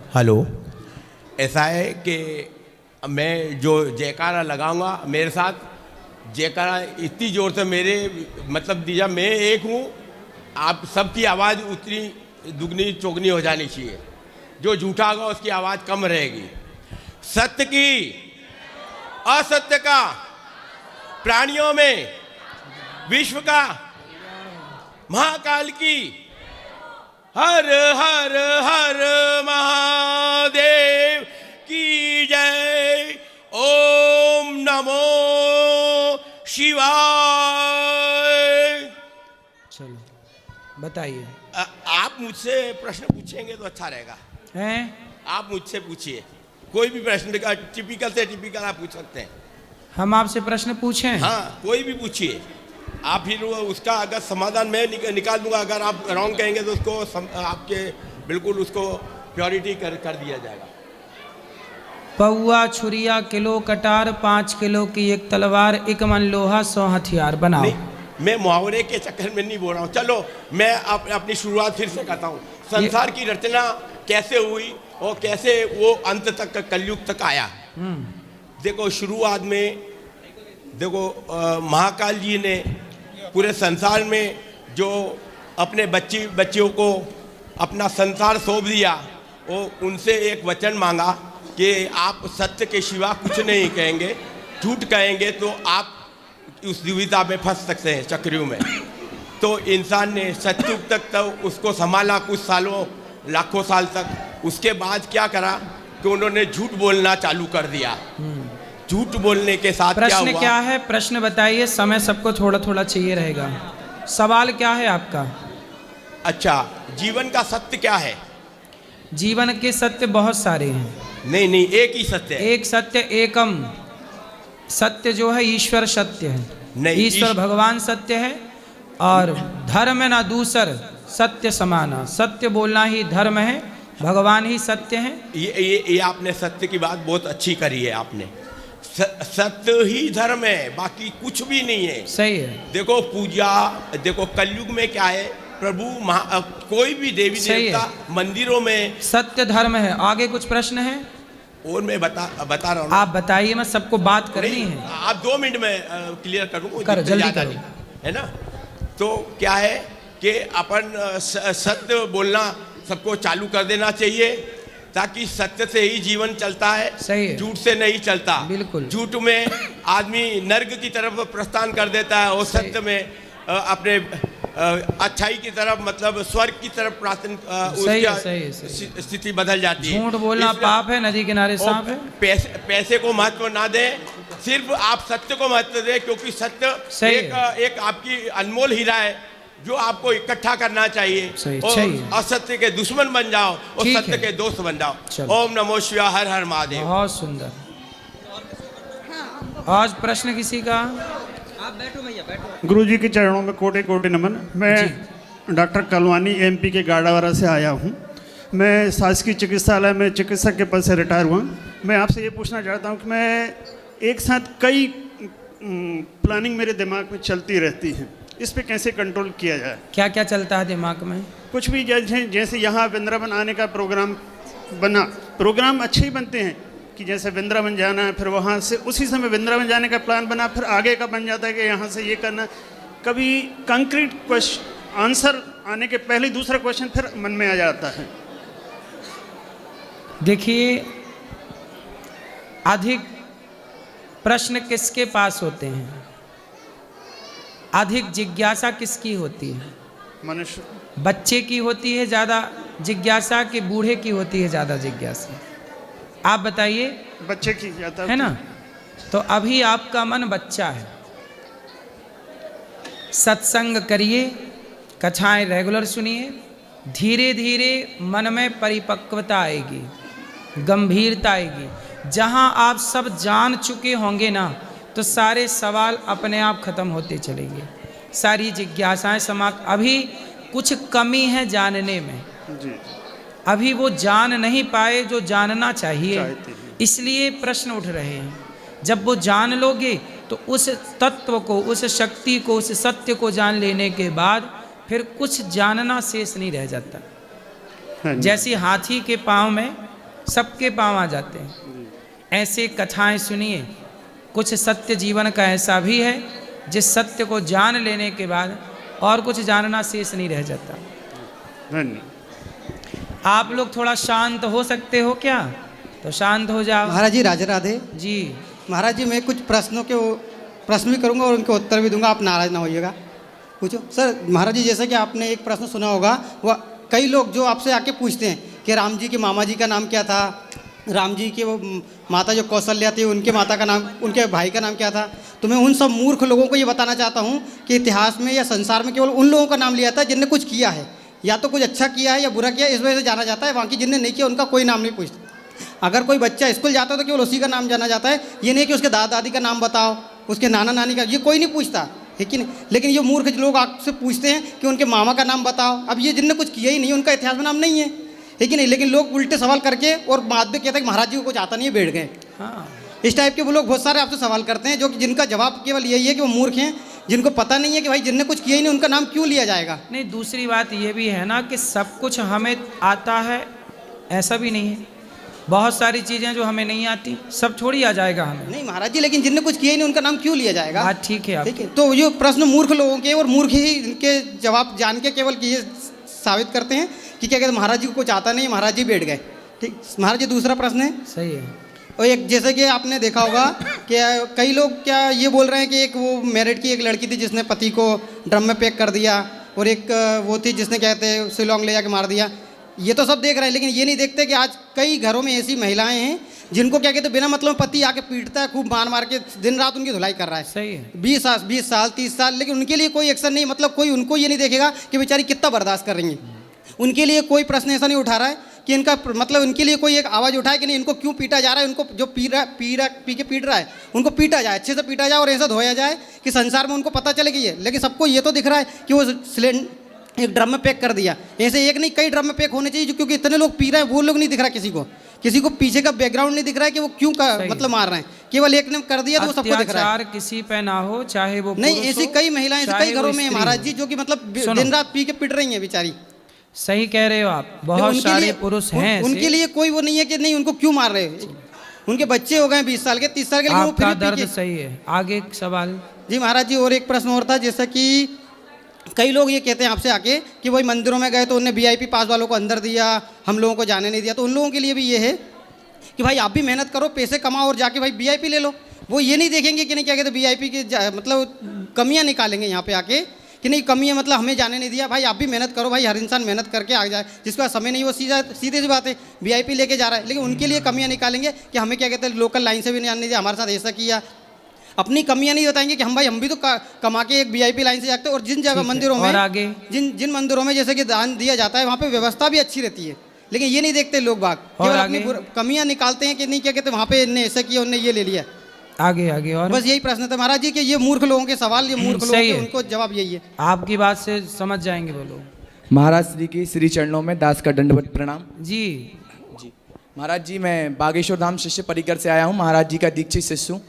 Hello. ऐसा है कि मैं जो जयकारा लगाऊंगा, मेरे साथ जयकारा इतनी ज़ोर से मेरे मतलब दीजा, मैं एक हूँ, आप सबकी आवाज़ उतनी दुगनी चौगनी हो जानी चाहिए। जो झूठा होगा उसकी आवाज़ कम रहेगी। सत्य की, असत्य का, प्राणियों में, विश्व का, महाकाल की, हर हर हर महादेव की जय। ओम नमो शिवाय। चलो बताइए। आप मुझसे प्रश्न पूछेंगे तो अच्छा रहेगा। हैं? आप मुझसे पूछिए कोई भी प्रश्न, टिपिकल से टिपिकल आप पूछ सकते हैं। हम आपसे प्रश्न पूछें? हाँ, कोई भी पूछिए आप, फिर उसका अगर समाधान मैं निकाल दूंगा। अगर आप रॉन्ग कहेंगे तो उसको आपके बिल्कुल उसको प्योरिटी कर दिया जाएगा। पौआ छुरिया किलो कटार, 5 किलो की एक तलवार, एक मन लोहा 100 हथियार बनाओ। नहीं, मैं मुहावरे के चक्कर में नहीं बोल रहा हूँ। चलो मैं अपनी शुरुआत फिर से करता हूँ। संसार की रचना कैसे हुई और कैसे वो अंत तक, कलयुग तक आया। देखो शुरुआत में देखो महाकाल जी ने पूरे संसार में जो अपने बच्चियों को अपना संसार सौंप दिया, वो उनसे एक वचन मांगा कि आप सत्य के सिवा कुछ नहीं कहेंगे, झूठ कहेंगे तो आप उस दुविधा में फंस सकते हैं, चक्रव्यूह में। तो इंसान ने सत्युग तक तो उसको संभाला कुछ सालों, लाखों साल तक। उसके बाद क्या करा कि उन्होंने झूठ बोलना चालू कर दिया। झूठ बोलने के साथ प्रश्न क्या है? प्रश्न बताइए, समय सबको थोड़ा थोड़ा चाहिए रहेगा। सवाल क्या है आपका? अच्छा, जीवन का सत्य क्या है? जीवन के सत्य बहुत सारे हैं। नहीं नहीं, एक ही सत्य है। एक सत्य एकम सत्य जो है ईश्वर सत्य है। नहीं, ईश्वर भगवान सत्य है और धर्म ना दूसर सत्य समाना। सत्य बोलना ही धर्म है, भगवान ही सत्य है। ये आपने सत्य की बात बहुत अच्छी करी है आपने। सत्य ही धर्म है, बाकी कुछ भी नहीं है। सही है। देखो पूजा, देखो कलयुग में क्या है, प्रभु कोई भी देवी देवता मंदिरों में सत्य धर्म है। आगे कुछ प्रश्न है और मैं बता रहा हूँ। आप बताइए, मैं सबको बात करनी है। आप 2 मिनट में क्लियर करूँ, जल्दी करो, है ना। तो क्या है कि अपन सत्य बोलना सबको चालू कर देना चाहिए, ताकि सत्य से ही जीवन चलता है। सही है। झूठ से नहीं चलता। बिल्कुल। झूठ में आदमी नर्क की तरफ प्रस्थान कर देता है और सत्य में अपने अच्छाई की तरफ, मतलब स्वर्ग की तरफ स्थिति बदल जाती है। झूठ बोलना पाप है, नदी किनारे सांप है। पैसे को महत्व ना दें, सिर्फ आप सत्य को महत्व दें, क्योंकि सत्य एक आपकी अनमोल हीरा है जो आपको इकट्ठा करना चाहिए। और असत्य के दुश्मन बन जाओ और सत्य के दोस्त बन जाओ। ओम नमो शिवाय, हर हर महादेव। बहुत सुंदर। आज प्रश्न किसी का? आप बैठो भैया, बैठो। गुरु जी के चरणों में कोटि कोटि नमन। मैं डॉक्टर कलवानी एमपी के गाड़ावाड़ा से आया हूँ। मैं शासकीय चिकित्सालय में चिकित्सक के पद से रिटायर हुआ। मैं आपसे ये पूछना चाहता हूँ कि मैं एक साथ कई प्लानिंग मेरे दिमाग में चलती रहती हैं, इस पे कैसे कंट्रोल किया जाए? क्या क्या चलता है दिमाग में? कुछ भी, जैसे यहाँ वृंदावन आने का प्रोग्राम बना, प्रोग्राम अच्छे ही बनते हैं कि जैसे वृंदावन जाना है, फिर वहाँ से उसी समय वृंदावन जाने का प्लान बना, फिर आगे का बन जाता है कि यहाँ से ये करना। कभी कंक्रीट क्वेश्चन आंसर आने के पहले ही दूसरा क्वेश्चन फिर मन में आ जाता है। देखिए, अधिक प्रश्न किसके पास होते हैं? अधिक जिज्ञासा किसकी होती है? मनुष्य। बच्चे की होती है ज़्यादा जिज्ञासा कि बूढ़े की होती है ज़्यादा जिज्ञासा? आप बताइए। बच्चे की ज़्यादा है ना। तो अभी आपका मन बच्चा है। सत्संग करिए, कथाएं रेगुलर सुनिए, धीरे धीरे मन में परिपक्वता आएगी, गंभीरता आएगी। जहां आप सब जान चुके होंगे ना, तो सारे सवाल अपने आप खत्म होते चलेंगे, सारी जिज्ञासाएं समाप्त। अभी कुछ कमी है जानने में जी। अभी वो जान नहीं पाए जो जानना चाहिए, इसलिए प्रश्न उठ रहे हैं। जब वो जान लोगे तो उस तत्व को, उस शक्ति को, उस सत्य को जान लेने के बाद फिर कुछ जानना शेष नहीं रह जाता। जैसे हाथी के पाँव में सबके पाँव आ जाते हैं। ऐसे कथाएं सुनिए। कुछ सत्य जीवन का ऐसा भी है जिस सत्य को जान लेने के बाद और कुछ जानना शेष नहीं रह जाता। धन्यवाद। आप लोग थोड़ा शांत हो सकते हो क्या? तो शांत हो जाओ। महाराज जी राधे राधे। जी महाराज जी मैं कुछ प्रश्न भी करूंगा और उनके उत्तर भी दूंगा, आप नाराज ना होइएगा। पूछो सर। महाराज जी जैसे कि आपने एक प्रश्न सुना होगा, वह कई लोग जो आपसे आके पूछते हैं कि राम जी के मामा जी का नाम क्या था, राम जी के वो माता जो कौशल्या थी उनके माता का नाम, उनके भाई का नाम क्या था। तो मैं उन सब मूर्ख लोगों को ये बताना चाहता हूँ कि इतिहास में या संसार में केवल उन लोगों का नाम लिया था जिनने कुछ किया है, या तो कुछ अच्छा किया है या बुरा किया है, इस वजह से जाना जाता है। बाकी जिनने नहीं किया उनका कोई नाम नहीं पूछता। अगर कोई बच्चा स्कूल जाता है तो केवल उसी का नाम जाना जाता है। ये नहीं कि उसके दादा दादी का नाम बताओ, उसके नाना नानी का, ये कोई नहीं पूछता है कि नहीं। लेकिन ये मूर्ख लोग आपसे पूछते हैं कि उनके मामा का नाम बताओ। अब ये जिनने कुछ किया ही नहीं, उनका इतिहास में नाम नहीं है कि नहीं। लेकिन लोग उल्टे सवाल करके और बाद में कहते हैं कि महाराज जी को कुछ आता नहीं है, बैठ गए। हाँ, इस टाइप के वो लोग बहुत सारे आपसे सवाल करते हैं, जो कि जिनका जवाब केवल यही है कि वो मूर्ख हैं, जिनको पता नहीं है कि भाई जिनने कुछ किया ही नहीं उनका नाम क्यों लिया जाएगा। नहीं, दूसरी बात ये भी है ना कि सब कुछ हमें आता है, ऐसा भी नहीं है। बहुत सारी चीज़ें जो हमें नहीं आती, सब थोड़ी आ जाएगा हमें। नहीं महाराज जी, लेकिन जिनने कुछ किया ही नहीं उनका नाम क्यों लिया जाएगा? बात ठीक है, ठीक है। तो ये प्रश्न मूर्ख लोगों के, और मूर्ख ही इनके जवाब जान के केवल ये साबित करते हैं कि क्या कहते महाराज जी को कुछ आता नहीं, महाराज जी बैठ गए। ठीक महाराज जी, दूसरा प्रश्न है। सही है। और एक जैसे कि आपने देखा होगा कि कई लोग क्या ये बोल रहे हैं कि एक वो मेरठ की एक लड़की थी जिसने पति को ड्रम में पैक कर दिया, और एक वो थी जिसने कहते हैं शिलोंग ले जाके मार दिया। ये तो सब देख रहे हैं, लेकिन ये नहीं देखते कि आज कई घरों में ऐसी महिलाएं हैं जिनको क्या कहते बिना मतलब पति आके पीटता है, खूब मार मार के दिन रात उनकी धुलाई कर रहा है। सही है। 20 साल 30 साल, लेकिन उनके लिए कोई एक्शन नहीं, मतलब कोई उनको ये नहीं देखेगा कि बेचारी कितना बर्दाश्त कर रही है। उनके लिए कोई प्रश्न ऐसा नहीं उठा रहा है कि इनका मतलब उनके लिए कोई एक आवाज़ उठाए कि नहीं इनको क्यों पीटा जा रहा है। उनको जो पी के पीट रहा है उनको पीटा जाए, अच्छे से पीटा जाए और ऐसा धोया जाए कि संसार में उनको पता चले कि ये। लेकिन सबको ये तो दिख रहा है कि वो सिलेंडर एक ड्रम में पैक कर दिया। ऐसे एक नहीं कई ड्रम में पैक होने चाहिए, क्योंकि इतने लोग पी रहे हैं वो लोग नहीं दिख रहा किसी को पीछे का बैकग्राउंड नहीं दिख रहा है कि वो क्यों मतलब मार रहे हैं। केवल एक ने कर दिया तो वो सबको दिख रहा है। किसी पे ना हो, चाहे वो नहीं, ऐसी कई महिलाएं कई घरों में महाराज जी जो कि मतलब दिन रात पी के पिट रही हैं बेचारी। सही कह रहे हो आप, बहुत सारे पुरुष हैं उनके लिए कोई वो नहीं है कि नहीं उनको क्यों मार रहे हो। उनके बच्चे हो गए 20 साल के 30 साल के, आपका दर्द सही है। आगे सवाल। जी महाराज जी, और एक प्रश्न और था, जैसा कि कई लोग ये कहते हैं आपसे आके कि वही मंदिरों में गए तो उन्हें VIP पास वालों को अंदर दिया, हम लोगों को जाने नहीं दिया। तो उन लोगों के लिए भी ये है कि भाई आप भी मेहनत करो, पैसे कमाओ और जाके भाई VIP ले लो। वो ये नहीं देखेंगे कि नहीं क्या कहते VIP के मतलब कमियां निकालेंगे यहाँ पे आके कि नहीं कमी है मतलब हमें जाने नहीं दिया। भाई आप भी मेहनत करो, भाई हर इंसान मेहनत करके आ जाए, जिसके पास समय नहीं वो सीधी सी बात है VIP लेके जा रहा है। लेकिन उनके लिए कमियाँ निकालेंगे कि हमें क्या कहते हैं लोकल लाइन से भी नहीं आने दिया, हमारे साथ ऐसा किया। अपनी कमियां नहीं बताएंगे कि हम भी तो कमा के एक VIP लाइन से जाते हैं। और जिन जगह मंदिरों में आगे जिन मंदिरों में जैसे कि दान दिया जाता है वहाँ पे व्यवस्था भी अच्छी रहती है, लेकिन ये नहीं देखते लोग बाग, केवल अपनी कमियां निकालते हैं कि नहीं क्या कहते वहाँ पे इनने ऐसा किया, उनने ये ले लिया। आगे और बस यही प्रश्न था महाराज जी कि ये मूर्ख लोगों के सवाल, ये मूर्ख लोगों के उनको जवाब यही है। आपकी बात से समझ जाएंगे वो लोग। महाराज श्री की श्री चरणों में दास का दंडवत प्रणाम। जी महाराज जी, मैं बागेश्वर धाम शिष्य परिकर से आया हूँ, महाराज जी का दीक्षित शिष्य हूँ।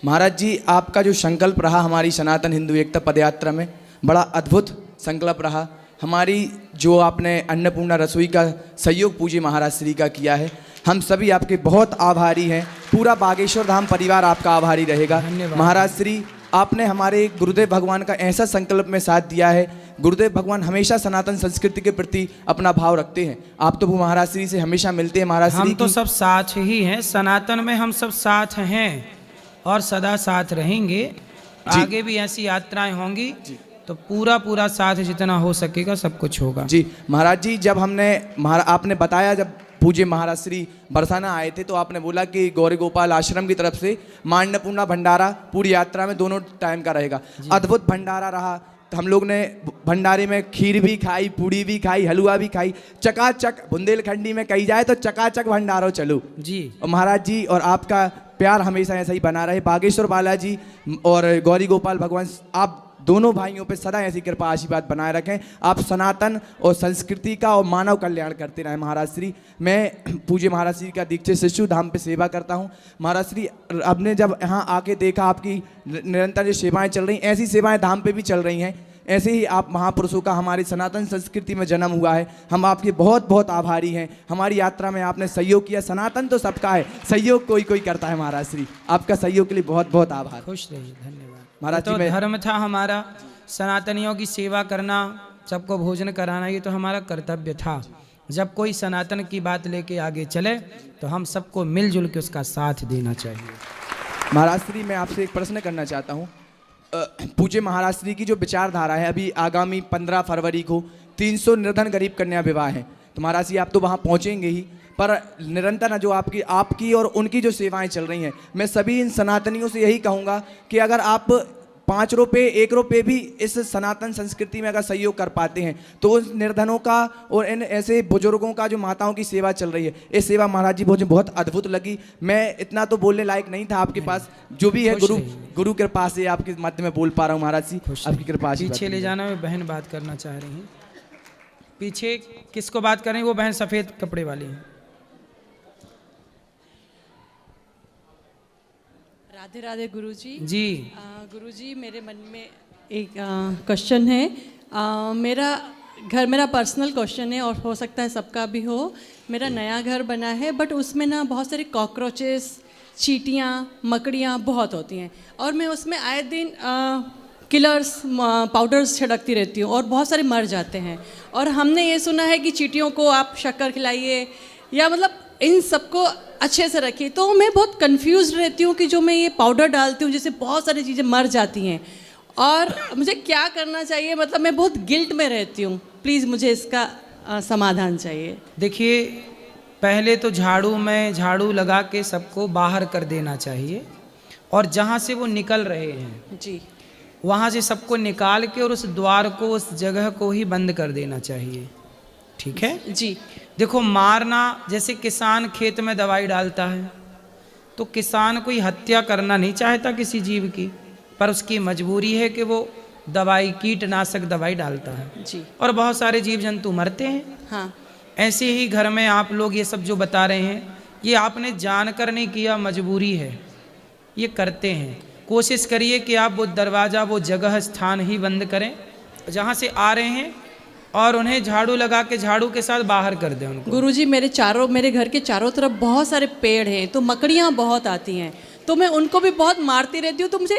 महाराज जी, आपका जो संकल्प रहा हमारी सनातन हिंदू एकता पदयात्रा में, बड़ा अद्भुत संकल्प रहा। हमारी जो आपने अन्नपूर्णा रसोई का सहयोग पूज्य महाराज श्री का किया है, हम सभी आपके बहुत आभारी हैं। पूरा बागेश्वर धाम परिवार आपका आभारी रहेगा। महाराज श्री, आपने हमारे गुरुदेव भगवान का ऐसा संकल्प में साथ दिया है। गुरुदेव भगवान हमेशा सनातन संस्कृति के प्रति अपना भाव रखते हैं। आप तो वो महाराज श्री से हमेशा मिलते हैं। महाराज श्री हम तो सब साथ ही हैं, सनातन में हम सब साथ हैं और सदा साथ रहेंगे। आगे भी ऐसी यात्राएं होंगी तो पूरा साथ जितना हो सकेगा सब कुछ होगा। जी महाराज जी, जब आपने बताया, जब पूज्य महाराज श्री बरसाना आए थे तो आपने बोला कि गौरी गोपाल आश्रम की तरफ से मां अन्नपूर्णा भंडारा पूरी यात्रा में दोनों टाइम का रहेगा। अद्भुत भंडारा रहा। तो हम लोग ने भंडारे में खीर भी खाई, पूड़ी भी खाई, हलवा भी खाई, चकाचक बुंदेलखंडी में कही जाए तो चकाचक भंडारो चलो जी। और महाराज जी और आपका प्यार हमेशा ऐसा ही बना रहे। बागेश्वर बालाजी और गौरी गोपाल भगवान आप दोनों भाइयों पे सदा ऐसी कृपा आशीर्वाद बनाए रखें। आप सनातन और संस्कृति का और मानव कल्याण करते रहें। महाराज श्री, मैं पूज्य महाराज श्री का दीक्षित शिष्य धाम पे सेवा करता हूँ। महाराज श्री, अब ने जब यहाँ आके देखा आपकी निरंतर जो सेवाएं चल रही, ऐसी सेवाएं धाम पे भी चल रही हैं। ऐसे ही आप महापुरुषों का हमारी सनातन संस्कृति में जन्म हुआ है। हम आपके बहुत बहुत आभारी हैं। हमारी यात्रा में आपने सहयोग किया। सनातन तो सबका है, सहयोग कोई कोई करता है महाराज श्री। आपका सहयोग के लिए बहुत बहुत आभार। खुश रहिए, धन्यवाद। महाराज तो जी, मैं धर्म था हमारा, सनातनियों की सेवा करना, सबको भोजन कराना, ये तो हमारा कर्तव्य था। जब कोई सनातन की बात लेके आगे चले तो हम सबको मिलजुल के उसका साथ देना चाहिए। महाराज श्री, मैं आपसे एक प्रश्न करना चाहता हूँ। पूज्य महाराज श्री की जो विचारधारा है, अभी आगामी 15 फरवरी को 300 निर्धन गरीब कन्या विवाह है, तो महाराज जी आप तो वहाँ पहुँचेंगे ही, पर निरंतर जो आपकी और उनकी जो सेवाएं चल रही हैं, मैं सभी इन सनातनियों से यही कहूँगा कि अगर आप 5 रुपये 1 रुपये भी इस सनातन संस्कृति में अगर सहयोग कर पाते हैं तो उस निर्धनों का और इन ऐसे बुजुर्गों का जो माताओं की सेवा चल रही है, ये सेवा महाराज जी मुझे बहुत अद्भुत लगी। मैं इतना तो बोलने लायक नहीं था आपके पास, जो भी है गुरु कृपा से आपके मध्य में बोल पा रहा हूँ महाराज जी, आपकी कृपा। पीछे ले जाना में बहन बात करना चाह रही हैं। पीछे किसको बात कर रही हैं? वो बहन सफ़ेद कपड़े वाली हैं। राधे राधे गुरुजी जी। गुरुजी, मेरे मन में एक क्वेश्चन है। मेरा पर्सनल क्वेश्चन है और हो सकता है सबका भी हो। मेरा नया घर बना है, बट उसमें ना बहुत सारे कॉकरोचेस, चींटियाँ, मकड़ियाँ बहुत होती हैं, और मैं उसमें आए दिन किलर्स पाउडर्स छिड़कती रहती हूँ और बहुत सारे मर जाते हैं। और हमने ये सुना है कि चींटियों को आप शक्कर खिलाइए या मतलब इन सबको अच्छे से रखिए। तो मैं बहुत कंफ्यूज रहती हूँ कि जो मैं ये पाउडर डालती हूँ जिससे बहुत सारी चीज़ें मर जाती हैं, और मुझे क्या करना चाहिए? मतलब मैं बहुत गिल्ट में रहती हूँ। प्लीज़ मुझे इसका समाधान चाहिए। देखिए, पहले तो झाड़ू लगा के सबको बाहर कर देना चाहिए, और जहाँ से वो निकल रहे हैं जी, वहाँ से सबको निकाल के और उस द्वार को, उस जगह को ही बंद कर देना चाहिए। ठीक है जी। देखो, मारना, जैसे किसान खेत में दवाई डालता है, तो किसान कोई हत्या करना नहीं चाहता किसी जीव की, पर उसकी मजबूरी है कि वो दवाई, कीटनाशक दवाई डालता है जी। और बहुत सारे जीव जंतु मरते हैं। हाँ, ऐसे ही घर में आप लोग ये सब जो बता रहे हैं, ये आपने जानकर नहीं किया, मजबूरी है, ये करते हैं। कोशिश करिए कि आप वो दरवाज़ा, वो जगह, स्थान ही बंद करें जहाँ से आ रहे हैं, और उन्हें झाड़ू लगा के झाड़ू के साथ बाहर कर दें उनको। गुरुजी, मेरे घर के चारों तरफ बहुत सारे पेड़ हैं, तो मकड़ियाँ बहुत आती हैं, तो मैं उनको भी बहुत मारती रहती हूँ। तो मुझे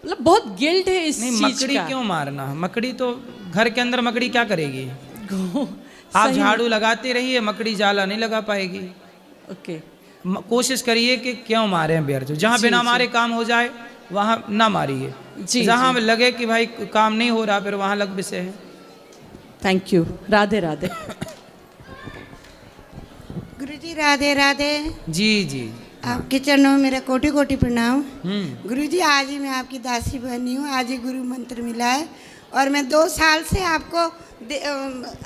मतलब बहुत गिल्ट है इस चीज़ का। मकड़ी क्यों मारना? मकड़ी तो घर के अंदर मकड़ी क्या करेगी? आप झाड़ू लगाते रहिए, मकड़ी जाला नहीं लगा पाएगी। ओके। कोशिश करिए कि क्यों मारे व्यर्थ, जहाँ बिना मारे काम हो जाए वहाँ ना मारिए। जहाँ लगे कि भाई काम नहीं हो रहा, फिर वहाँ लग विषय है। Thank you. राधे राधे। गुरुजी राधे राधे। जी जी। आपके चरणों में मेरा कोटि कोटि प्रणाम। गुरुजी, आज ही मैं आपकी दासी बनी हूँ, आज ही गुरु मंत्र मिला है, और मैं 2 साल से आपको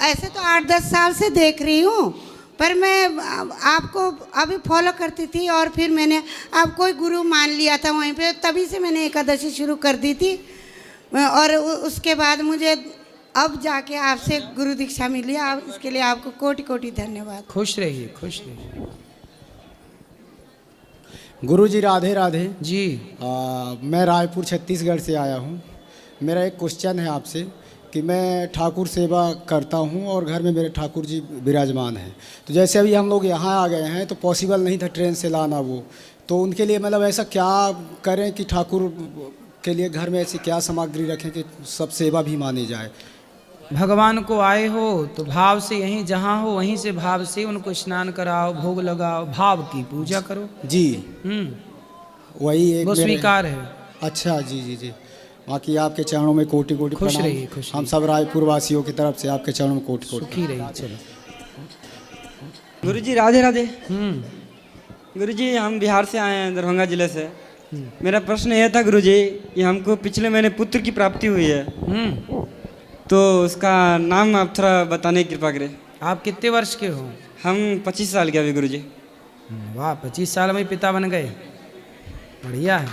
ऐसे तो 8-10 साल से देख रही हूँ, पर मैं आपको अभी फॉलो करती थी, और फिर मैंने आपको ही गुरु मान लिया था वहीं पे, तभी से मैंने एकादशी शुरू कर दी थी, और उसके बाद मुझे अब जाके आपसे गुरु दीक्षा मिली। आप इसके लिए आपको कोटि कोटि धन्यवाद। खुश रहिए, खुश रहिए। गुरुजी राधे राधे जी। मैं रायपुर छत्तीसगढ़ से आया हूँ। मेरा एक क्वेश्चन है आपसे कि मैं ठाकुर सेवा करता हूँ और घर में मेरे ठाकुर जी विराजमान हैं, तो जैसे अभी हम लोग यहाँ आ गए हैं तो पॉसिबल नहीं था ट्रेन से लाना वो, तो उनके लिए मतलब ऐसा क्या करें कि ठाकुर के लिए घर में ऐसी क्या सामग्री रखें कि सब सेवा भी मानी जाए? भगवान को आए हो तो भाव से, यहीं जहाँ हो वहीं से भाव से उनको स्नान कराओ, भोग लगाओ, भाव की पूजा करो। जी। वही एक वो स्वीकार है। अच्छा, जी जी जी। बाकी आपके चरणों में कोटि कोटि खुश प्रणाम। रहिए, खुश हम सब रायपुर वासियों की तरफ से आपके चरणों में कोटि कोटि सुखी रहिए। चलो गुरुजी राधे राधे। गुरुजी, हम बिहार से आए हैं, दरभंगा जिले से। मेरा प्रश्न यह था गुरुजी कि हमको पिछले महीने पुत्र की प्राप्ति हुई है, तो उसका नाम आप थोड़ा बताने की कृपा करें। आप कितने वर्ष के हो? हम 25 साल के अभी गुरुजी। वाह, 25 साल में पिता बन गए, बढ़िया है,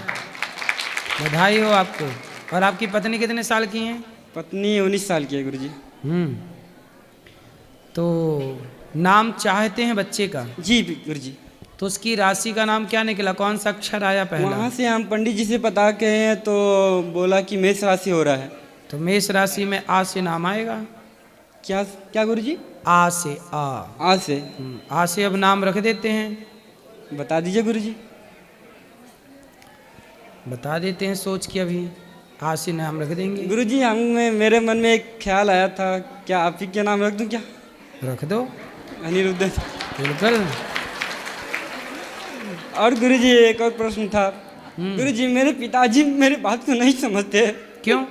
बधाई हो आपको। और आपकी पत्नी कितने साल की हैं? पत्नी 19 साल की है गुरुजी। तो नाम चाहते हैं बच्चे का? जी गुरुजी। तो उसकी राशि का नाम क्या निकला? कौन सा अक्षर आया पहला? वहाँ से हम पंडित जी से पता के हैं तो बोला कि मेष राशि हो रहा है। तो मेष राशि में आ से नाम आएगा। क्या क्या गुरुजी? आ से आ से। आ से अब नाम रख देते हैं। बता दीजिए गुरुजी। बता देते हैं सोच के, अभी आ से नाम रख देंगे। गुरुजी मेरे मन में एक ख्याल आया था, क्या आप ही के नाम रख दूं क्या? रख दो, अनिरुद्ध। बिल्कुल। और गुरुजी एक और प्रश्न था। गुरुजी मेरे पिताजी मेरी बात को नहीं समझते। क्यों?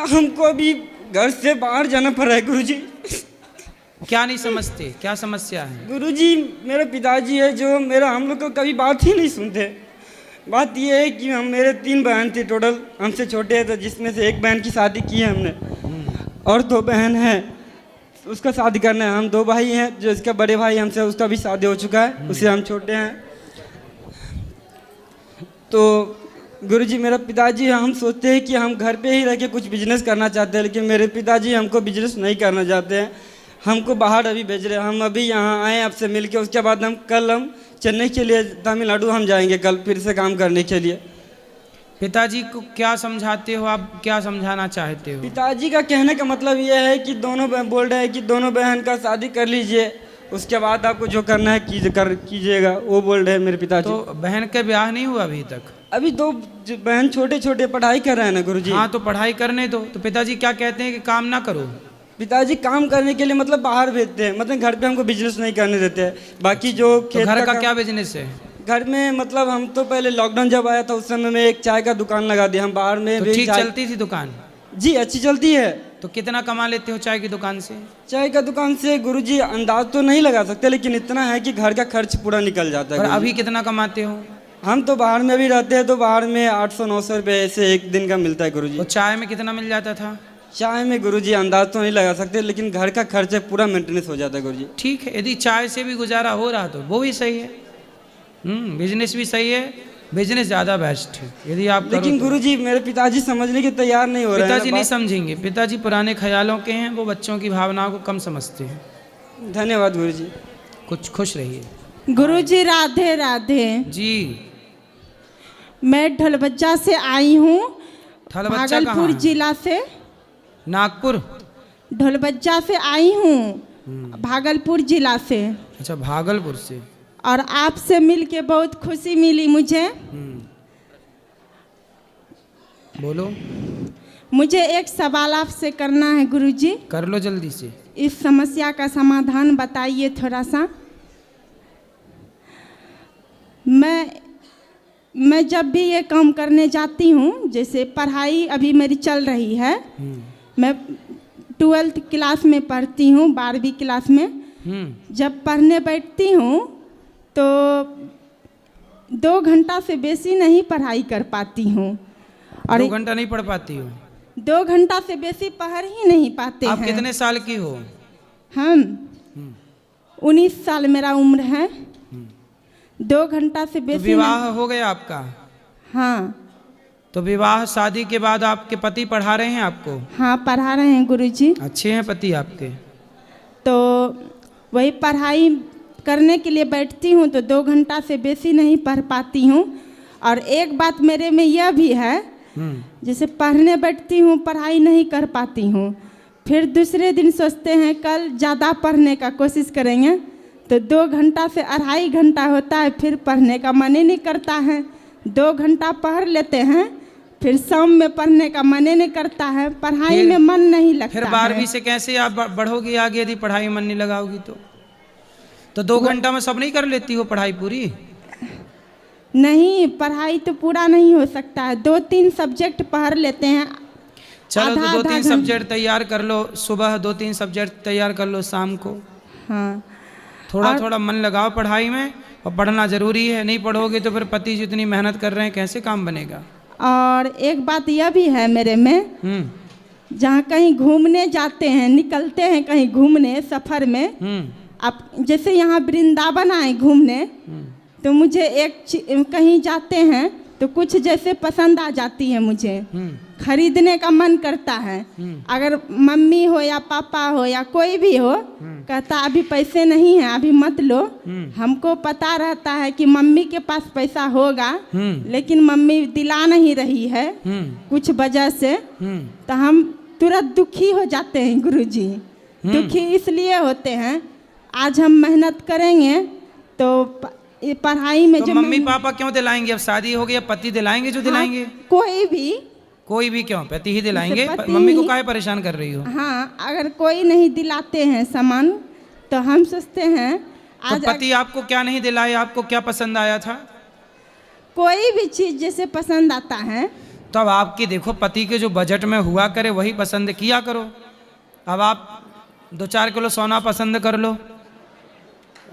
हमको अभी घर से बाहर जाना पड़ रहा है गुरुजी। क्या नहीं समझते, क्या समस्या है? गुरुजी मेरे पिताजी है जो हम लोग को कभी बात ही नहीं सुनते। बात ये है कि मेरे 3 बहन थे टोटल, हमसे छोटे हैं, तो जिसमें से एक बहन की शादी की है हमने, और 2 बहन हैं उसका शादी करना है। हम 2 भाई हैं, जो इसका बड़े भाई हमसे, उसका भी शादी हो चुका है, उससे हम छोटे हैं। तो गुरुजी मेरा पिताजी, हम सोचते हैं कि हम घर पे ही रह के कुछ बिजनेस करना चाहते हैं, लेकिन मेरे पिताजी हमको बिजनेस नहीं करना चाहते हैं, हमको बाहर अभी भेज रहे हैं। हम अभी यहाँ आए आपसे मिल के, उसके बाद हम चेन्नई के लिए, तमिलनाडु हम जाएंगे कल फिर से काम करने के लिए। पिताजी को क्या समझाते हो आप, क्या समझाना चाहते हो? पिताजी का कहने का मतलब ये है कि बोल रहे हैं कि दोनों बहन का शादी कर लीजिए, उसके बाद आपको जो करना है कीजिएगा, वो बोल रहे हैं मेरे पिताजी। तो बहन का ब्याह नहीं हुआ अभी तक? अभी 2 बहन छोटे छोटे पढ़ाई कर रहे हैं ना गुरुजी। हाँ, तो पढ़ाई करने दो। तो पिताजी क्या कहते हैं कि काम ना करो? पिताजी काम करने के लिए मतलब बाहर भेजते हैं, मतलब घर पे हमको बिजनेस नहीं करने देते हैं। बाकी जो तो घर का क्या बिजनेस है? घर में मतलब हम तो पहले लॉकडाउन जब आया था उस समय में एक चाय का दुकान लगा दिया हम बाहर में। तो ठीक चलती थी दुकान? जी अच्छी चलती है। तो कितना कमा लेते हो चाय की दुकान से? चाय का दुकान से गुरुजी अंदाज तो नहीं लगा सकते, लेकिन इतना है कि घर का खर्च पूरा निकल जाता है। और अभी कितना कमाते हो? हम तो बाहर में भी रहते हैं, तो बाहर में 800-900 रुपये ऐसे एक दिन का मिलता है गुरुजी। तो चाय में कितना मिल जाता था? चाय में गुरुजी अंदाज तो नहीं लगा सकते, लेकिन घर का खर्च पूरा मेंटेनेंस हो जाता है गुरुजी। ठीक है, यदि चाय से भी गुजारा हो रहा तो वो भी सही है। बिजनेस भी सही है, बिजनेस ज़्यादा बेस्ट है यदि आप। लेकिन गुरुजी मेरे पिताजी समझने के तैयार नहीं हो रहे हैं। पिताजी नहीं समझेंगे, पिताजी पुराने ख्यालों के हैं, वो बच्चों की भावनाओं को कम समझते हैं। धन्यवाद गुरुजी। कुछ खुश रहिए। गुरुजी राधे राधे जी। मैं ढलबज्जा से आई हूँ, ढलबज्जा भागलपुर जिला से। नागपुर? ढोलबज्जा से आई हूँ, भागलपुर जिला से। अच्छा, भागलपुर से। और आपसे मिलके बहुत खुशी मिली मुझे। बोलो। मुझे एक सवाल आपसे करना है गुरुजी। कर लो जल्दी से। इस समस्या का समाधान बताइए थोड़ा सा। मैं जब भी ये काम करने जाती हूँ, जैसे पढ़ाई अभी मेरी चल रही है, मैं 12th क्लास में पढ़ती हूँ, 12वीं क्लास में। जब पढ़ने बैठती हूँ तो 2 घंटा से बेसी नहीं पढ़ाई कर पाती हूँ। और 2 घंटा नहीं पढ़ पाती हो? 2 घंटा से बेसी पढ़ ही नहीं पाते हैं। आप कितने साल की हो? हम 19 साल मेरा उम्र है। 2 घंटा से बेसी। तो विवाह हो गया आपका? हाँ। तो विवाह शादी के बाद आपके पति पढ़ा रहे हैं आपको? हाँ, पढ़ा रहे हैं गुरुजी। अच्छे हैं पति आपके? तो वही पढ़ाई करने के लिए बैठती हूँ तो 2 घंटा से बेसी नहीं पढ़ पाती हूँ। और एक बात मेरे में यह भी है, जैसे पढ़ने बैठती हूँ, पढ़ाई नहीं कर पाती हूँ, फिर दूसरे दिन सोचते हैं कल ज़्यादा पढ़ने का कोशिश करेंगे, तो 2 घंटा से 2.5 घंटा होता है, फिर पढ़ने का मन ही नहीं करता है। 2 घंटा पढ़ लेते हैं, फिर शाम में पढ़ने का मन ही नहीं करता है, पढ़ाई में मन नहीं लगता। फिर 12वीं से कैसे आप बढ़ोगी आगे यदि पढ़ाई मन नहीं लगाओगी तो 2 घंटा में सब नहीं कर लेती हो पढ़ाई पूरी? नहीं, पढ़ाई तो पूरा नहीं हो सकता है, 2-3 सब्जेक्ट पढ़ लेते हैं। चलो तो 2-3 सब्जेक्ट तैयार कर लो, सुबह 2-3 सब्जेक्ट तैयार कर लो, शाम को। हाँ, थोड़ा मन लगाओ पढ़ाई में, और पढ़ना जरूरी है। नहीं पढ़ोगे तो फिर पति जितनी मेहनत कर रहे हैं कैसे काम बनेगा? और एक बात यह भी है मेरे में, जहाँ कहीं घूमने जाते हैं, निकलते हैं कहीं घूमने सफर में, आप जैसे यहाँ वृंदावन आए घूमने, तो मुझे कहीं जाते हैं तो कुछ जैसे पसंद आ जाती है मुझे, खरीदने का मन करता है। अगर मम्मी हो या पापा हो या कोई भी हो, कहता अभी पैसे नहीं है, अभी मत लो। हमको पता रहता है कि मम्मी के पास पैसा होगा, लेकिन मम्मी दिला नहीं रही है कुछ वजह से, तो हम तुरंत दुखी हो जाते हैं गुरुजी। दुखी इसलिए होते हैं, आज हम मेहनत करेंगे तो पढ़ाई में तो जो मम्मी पापा क्यों दिलाएंगे? अब शादी हो गई, अब पति दिलाएंगे जो दिलाएंगे। कोई भी क्यों? पति ही दिलाएंगे। पति मम्मी को ही- काहे परेशान कर रही हो? हाँ, अगर कोई नहीं दिलाते हैं सामान तो हम सोचते हैं तो आज पति आपको क्या नहीं दिलाए? आपको क्या पसंद आया था? कोई भी चीज़ जैसे पसंद आता है। तो अब आपकी देखो, पति के जो बजट में हुआ करे वही पसंद किया करो। अब आप 2-4 किलो सोना पसंद कर लो,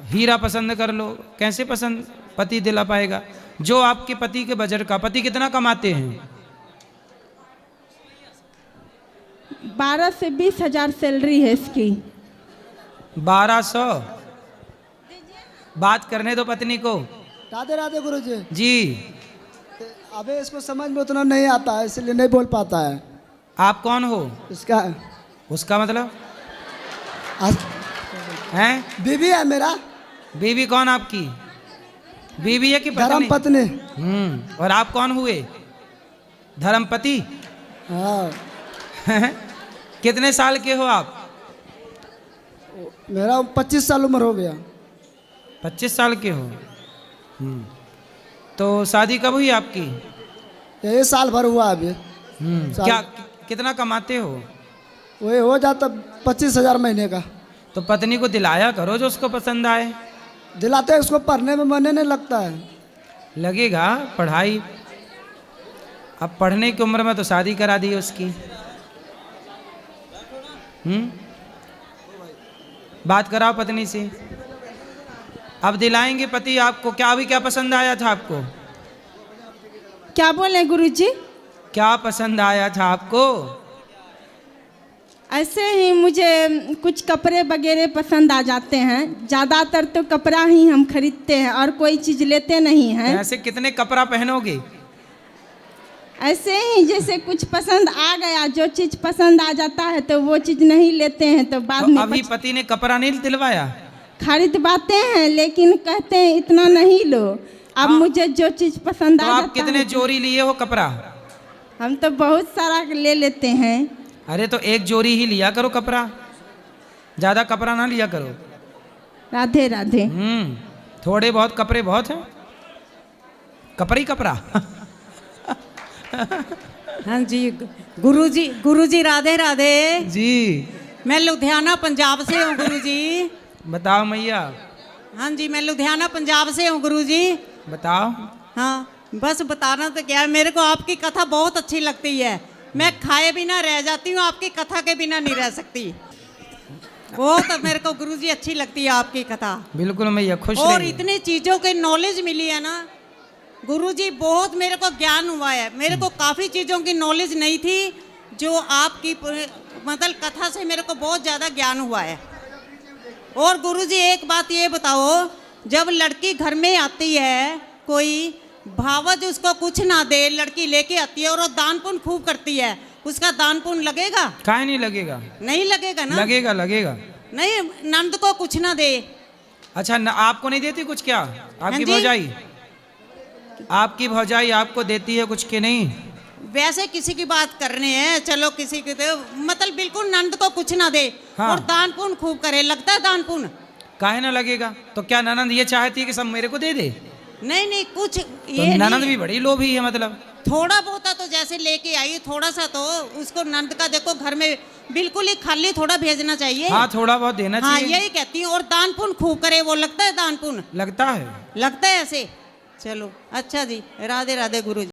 हीरा पसंद कर लो, कैसे पसंद पति दिला पाएगा? जो आपके पति के बजट का। पति कितना कमाते हैं? 12 से 20 हजार सैलरी है इसकी। 1200। बात करने दो पत्नी को। राधे राधे गुरुजी। जी, अबे इसको समझ में उतना नहीं आता है, इसलिए नहीं बोल पाता है। आप कौन हो? इसका उसका मतलब हैं? बीवी है मेरा। बीवी कौन आपकी? बीवी है कि धर्म पत्नी? पत्नी। और आप कौन हुए? धर्मपति। हाँ, कितने साल के हो आप? मेरा 25 साल उम्र हो गया। 25 साल के हो। तो शादी कब हुई आपकी? यही साल भर हुआ अभी। क्या कितना कमाते हो? वही हो जाता 25,000 महीने का। तो पत्नी को दिलाया करो जो उसको पसंद आए। दिलाते हैं, उसको पढ़ने में मन नहीं लगता है। लगेगा पढ़ाई। अब पढ़ने की उम्र में तो शादी करा दी उसकी। बात कराओ पत्नी से। अब दिलाएंगे पति आपको। क्या अभी क्या पसंद आया था आपको? क्या बोले गुरुजी? क्या पसंद आया था आपको? ऐसे ही मुझे कुछ कपड़े वगैरह पसंद आ जाते हैं। ज़्यादातर तो कपड़ा ही हम खरीदते हैं और कोई चीज़ लेते नहीं हैं। ऐसे कितने कपड़ा पहनोगे? ऐसे ही जैसे कुछ पसंद आ गया, जो चीज़ पसंद आ जाता है तो वो चीज़ नहीं लेते हैं, तो बाद तो में अभी पति ने कपड़ा नहीं दिलवाया? खरीदवाते हैं, लेकिन कहते हैं इतना नहीं लो। अब मुझे जो चीज़ पसंद तो आ आप जाता कितने है, जोड़ी लिए हो कपड़ा? हम तो बहुत सारा ले लेते हैं। अरे तो एक जोड़ी ही लिया करो कपड़ा, ज्यादा कपड़ा ना लिया करो। राधे राधे। थोड़े बहुत कपड़े बहुत हैं। कपड़ा कपड़ा। हाँ जी गुरुजी राधे राधे जी। मैं लुधियाना पंजाब से हूँ गुरुजी। बताओ मैया। हाँ जी, मैं लुधियाना पंजाब से हूँ गुरुजी। बताओ। हाँ, बस बताना तो क्या है, मेरे को आपकी कथा बहुत अच्छी लगती है। मैं खाए बिना रह जाती हूँ, आपकी कथा के बिना नहीं रह सकती। बहुत मेरे को गुरुजी अच्छी लगती है आपकी कथा। बिल्कुल मैया, खुश और रहिए। इतनी चीज़ों के नॉलेज मिली है ना गुरुजी, बहुत मेरे को ज्ञान हुआ है। मेरे को काफ़ी चीज़ों की नॉलेज नहीं थी, जो आपकी मतलब कथा से मेरे को बहुत ज़्यादा ज्ञान हुआ है। और गुरुजी एक बात ये बताओ, जब लड़की घर में आती है, कोई भावज उसको कुछ ना दे, लड़की लेके आती है और वो दान पुण्य खूब करती है, उसका दान पुण्य लगेगा? काहे नहीं लगेगा? नहीं लगेगा ना? लगेगा लगेगा। नहीं, नंद को कुछ ना दे। अच्छा आपको नहीं देती कुछ? क्या आपकी जी? भौजाई? आपकी भौजाई आपको देती है कुछ के नहीं? वैसे किसी की बात करने हैं, चलो किसी की तो मतलब बिल्कुल नंद को कुछ ना दे। हाँ। और दान पुण्य खूब करे, लगता है दान पुण्य? काहे ना लगेगा? तो क्या ननंद ये चाहती है कि सब मेरे को दे दे? नहीं कुछ तो ये ननंद नहीं, भी बड़ी लोभी है मतलब। थोड़ा बहुत तो जैसे लेके आई, थोड़ा सा तो उसको नंद का देखो, घर में बिल्कुल ही खाली थोड़ा भेजना चाहिए। हाँ, थोड़ा बहुत देना हाँ, चाहिए। यही कहती हूँ। और दान पुण्य खूब करे, वो लगता है दान पुण्य? लगता है। लगता है ऐसे। चलो अच्छा जी, राधे राधे गुरु जी।